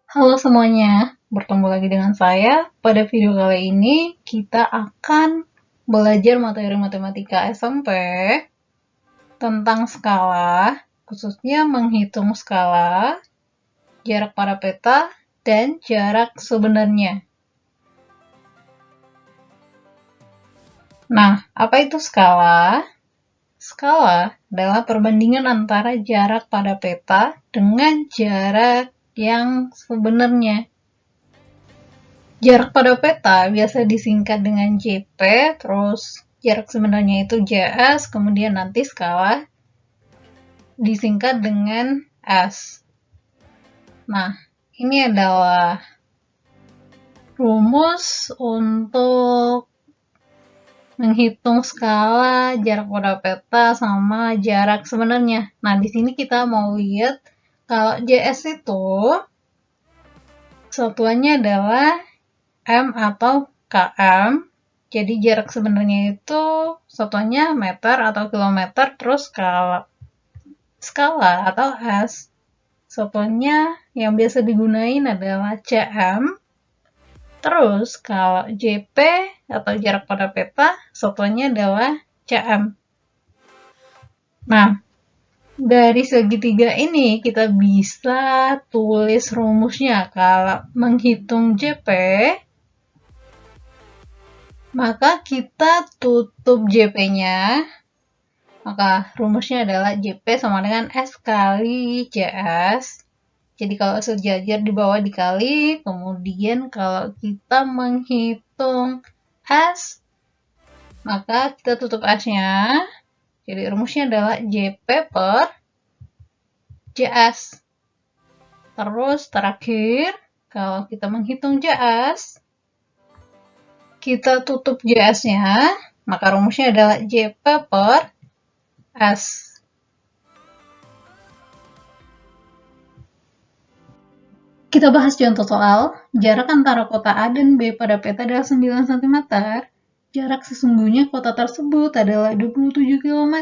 Halo semuanya, bertemu lagi dengan saya. Pada video kali ini kita akan belajar materi matematika SMP tentang skala, khususnya menghitung skala, jarak pada peta, dan jarak sebenarnya. Nah, apa itu skala? Skala adalah perbandingan antara jarak pada peta dengan jarak yang sebenarnya. Jarak pada peta biasa disingkat dengan JP, terus jarak sebenarnya itu JS, kemudian nanti skala disingkat dengan S. Nah, ini adalah rumus untuk menghitung skala, jarak pada peta, sama jarak sebenarnya. Nah, di sini kita mau lihat kalau JS itu satuannya adalah M atau km. Jadi jarak sebenarnya itu satuannya meter atau kilometer, terus skala atau S satuannya yang biasa digunain adalah cm. Terus kalau JP atau jarak pada peta satuannya adalah cm. Nah, dari segitiga ini kita bisa tulis rumusnya. Kalau menghitung JP, maka kita tutup JP-nya, maka rumusnya adalah JP sama dengan S kali JS. Jadi kalau sejajar di bawah dikali, kemudian kalau kita menghitung S, maka kita tutup S-nya. Jadi rumusnya adalah JP per JS. Terus terakhir, kalau kita menghitung JS, kita tutup JS-nya, maka rumusnya adalah JP per S. Kita bahas contoh soal, jarak antara kota A dan B pada peta adalah 9 cm, jarak sesungguhnya kota tersebut adalah 27 km,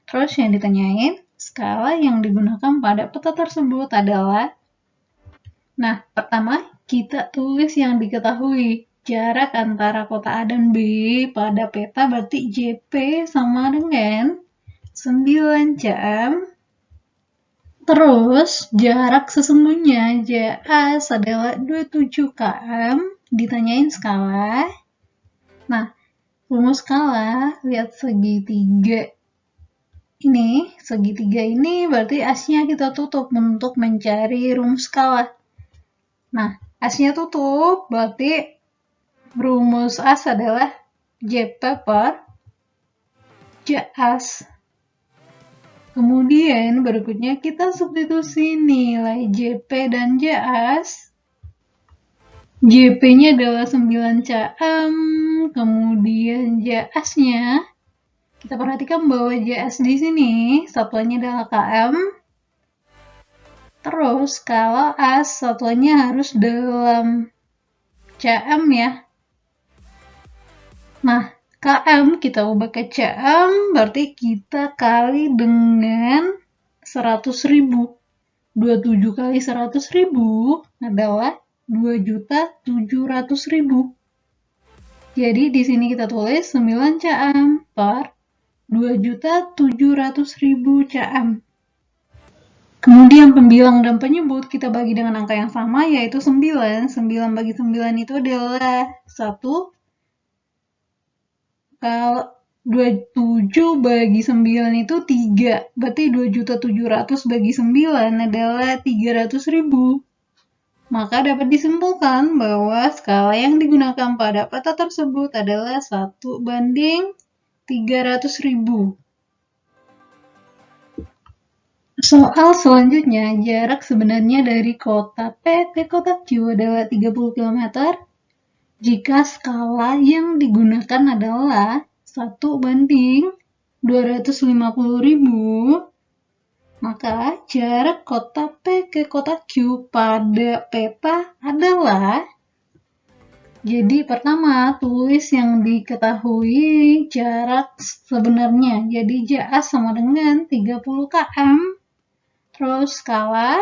terus yang ditanyain, skala yang digunakan pada peta tersebut adalah, nah pertama kita tulis yang diketahui, jarak antara kota A dan B pada peta berarti JP sama dengan 9 cm. Terus, jarak sesungguhnya JS adalah 27 km, ditanyain skala. Nah, rumus skala, lihat segitiga ini. Segitiga ini berarti S-nya kita tutup untuk mencari rumus skala. Nah, S-nya tutup, berarti rumus S adalah JP per JS. Kemudian berikutnya kita substitusi nilai JP dan JS. JP-nya adalah 9 cm, kemudian JS-nya, kita perhatikan bahwa JS di sini satuannya adalah km. Terus kalau S satuannya harus dalam cm ya. Nah, km kita ubah ke cm, berarti kita kali dengan 100.000. 27 kali 100.000 adalah 2.700.000. Jadi di sini kita tulis 9 cm per 2.700.000 cm. Kemudian pembilang dan penyebut kita bagi dengan angka yang sama, yaitu 9. 9 bagi 9 itu adalah 1. Kalau 27 bagi 9 itu 3. Berarti 2.700.000 bagi 9 adalah 300.000. Maka dapat disimpulkan bahwa skala yang digunakan pada peta tersebut adalah 1:300.000. Soal selanjutnya, jarak sebenarnya dari kota P ke kota Q adalah 30 km jika skala yang digunakan adalah 1:250.000. Maka jarak kota P ke kota Q pada peta adalah, jadi pertama tulis yang diketahui jarak sebenarnya, jadi JS sama dengan 30 km, terus skala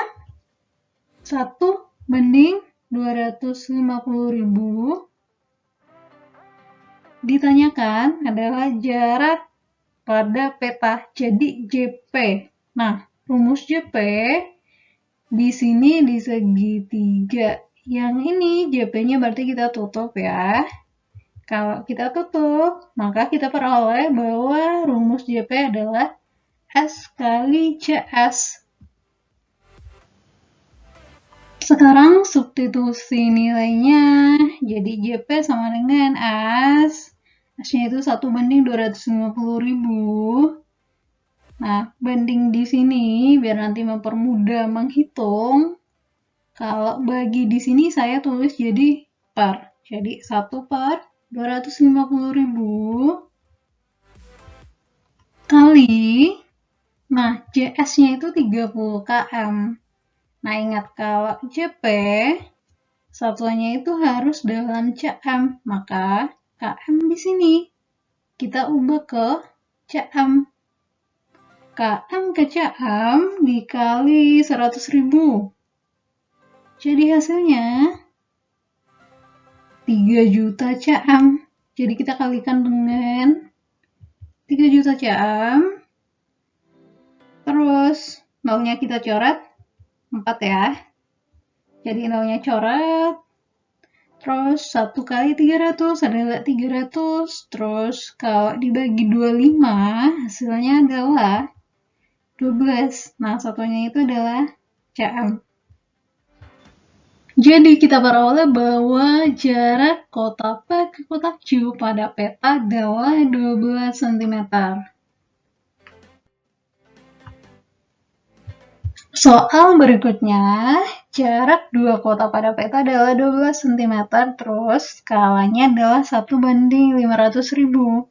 1 banding 250.000 ditanyakan adalah jarak pada peta, jadi JP. Nah, rumus JP di sini di segitiga. Yang ini JP-nya berarti kita tutup ya. Kalau kita tutup, maka kita peroleh bahwa rumus JP adalah S kali CS. Sekarang substitusi nilainya, jadi JP sama dengan S. S-nya itu 1/250.000. Nah, banding di sini, biar nanti mempermudah menghitung, kalau bagi di sini saya tulis jadi per. Jadi 1/250.000 kali, nah JS-nya itu 30 km. Nah, ingat kalau JP, satuannya itu harus dalam cm, maka km di sini kita ubah ke cm. Km ke cm dikali 100.000. Jadi hasilnya 3 juta cm. Jadi kita kalikan dengan 3 juta cm. Terus nolnya kita coret 4 ya. Jadi nolnya coret. Terus 1 kali 300 adalah 300. Terus kalau dibagi 25 hasilnya adalah 12. Nah, satunya itu adalah cm. Jadi kita peroleh bahwa jarak kota P ke kota Q pada peta adalah 12 cm. Soal berikutnya, jarak dua kota pada peta adalah 12 cm, terus skalanya adalah 1/500.000.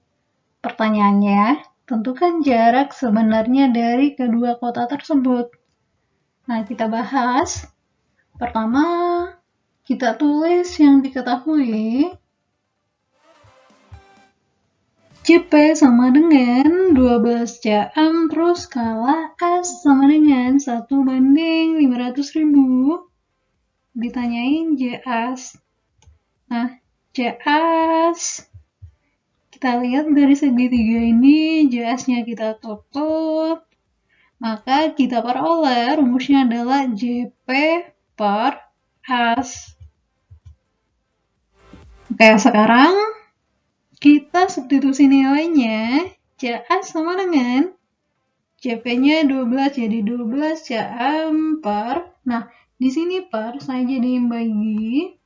Pertanyaannya, tentukan jarak sebenarnya dari kedua kota tersebut. Nah, kita bahas. Pertama, kita tulis yang diketahui. JP sama dengan 12 cm, terus skala S sama dengan 1/500.000. Ditanyain JS. Nah, JS, kita lihat dari segitiga ini, JS-nya kita tutup, maka kita peroleh rumusnya adalah JP per S. Oke, sekarang kita substitusi nilainya, CS sama dengan JP-nya 12, jadi 12 cm per, nah di sini per saya jadiin bagi,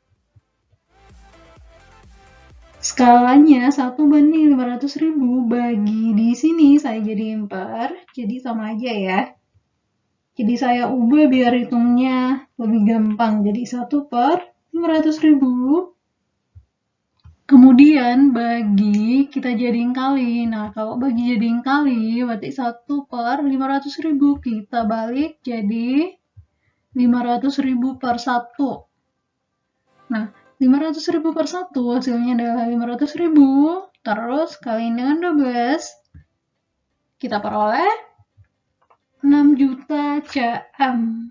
skalanya 1/500.000 bagi di sini saya jadiin per, jadi sama aja ya. Jadi saya ubah biar hitungnya lebih gampang, jadi 1/500.000. Kemudian bagi kita jadiin kali. Nah, kalau bagi jadiin kali berarti 1/500.000. Kita balik jadi 500.000 per 1. Nah, 500.000 per 1 hasilnya adalah 500.000. Terus kaliin dengan 12. Kita peroleh 6 juta cm.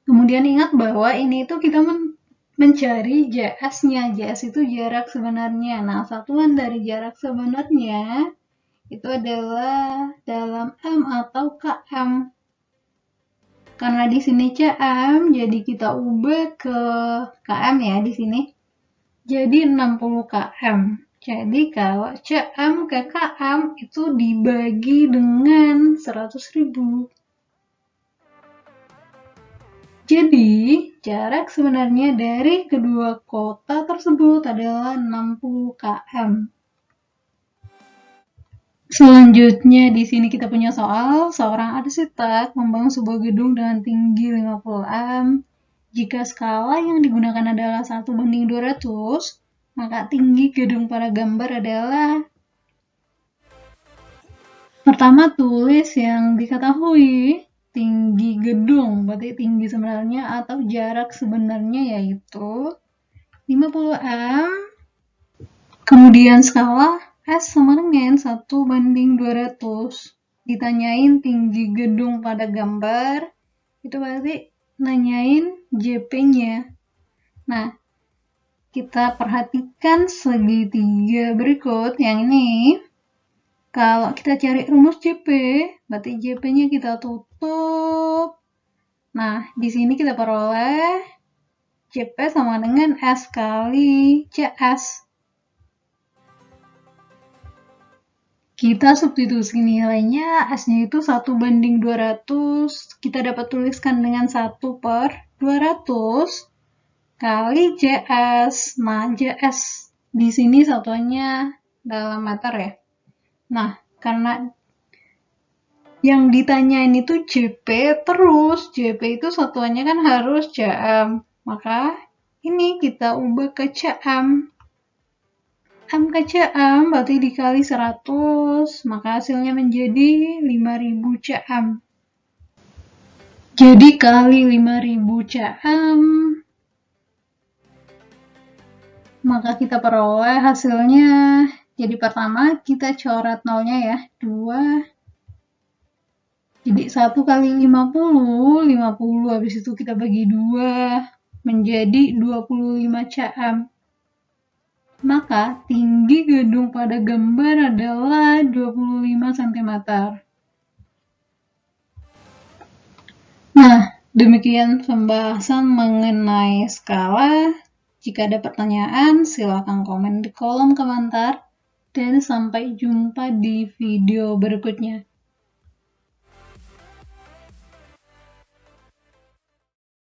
Kemudian ingat bahwa ini itu kita mencari JS-nya. JS itu jarak sebenarnya. Nah, satuan dari jarak sebenarnya itu adalah dalam M atau km. Karena di sini cm, jadi kita ubah ke km ya di sini. Jadi 60 km. Jadi kalau cm ke km itu dibagi dengan 100.000. Jadi, jarak sebenarnya dari kedua kota tersebut adalah 60 km. Selanjutnya di sini kita punya soal, seorang arsitek membangun sebuah gedung dengan tinggi 50 m. Jika skala yang digunakan adalah 1/200, maka tinggi gedung pada gambar adalah, pertama tulis yang diketahui. Tinggi gedung, berarti tinggi sebenarnya atau jarak sebenarnya yaitu 50 m. Kemudian skala S sama dengan 1/200. Ditanyain tinggi gedung pada gambar, itu berarti nanyain JP-nya. Nah, kita perhatikan segitiga berikut yang ini. Kalau kita cari rumus JP, berarti JP-nya kita tutup. Nah, di sini kita peroleh JP sama dengan S kali CS. Kita substitusi nilainya, S-nya itu 1/200. Kita dapat tuliskan dengan 1/200 kali JS. Nah, JS di sini satuannya dalam meter ya. Nah, karena yang ditanyain itu JP, terus JP itu satuannya kan harus cm. Maka ini kita ubah ke cm. M ke cm berarti dikali 100, maka hasilnya menjadi 5000 cm. Jadi kali 5000 cm, maka kita peroleh hasilnya. Jadi pertama kita coret nolnya ya, 2. Jadi 1 kali 50, 50 habis itu kita bagi 2, menjadi 25 cm. Maka tinggi gedung pada gambar adalah 25 cm. Nah, demikian pembahasan mengenai skala. Jika ada pertanyaan, silakan komen di kolom komentar. Dan sampai jumpa di video berikutnya.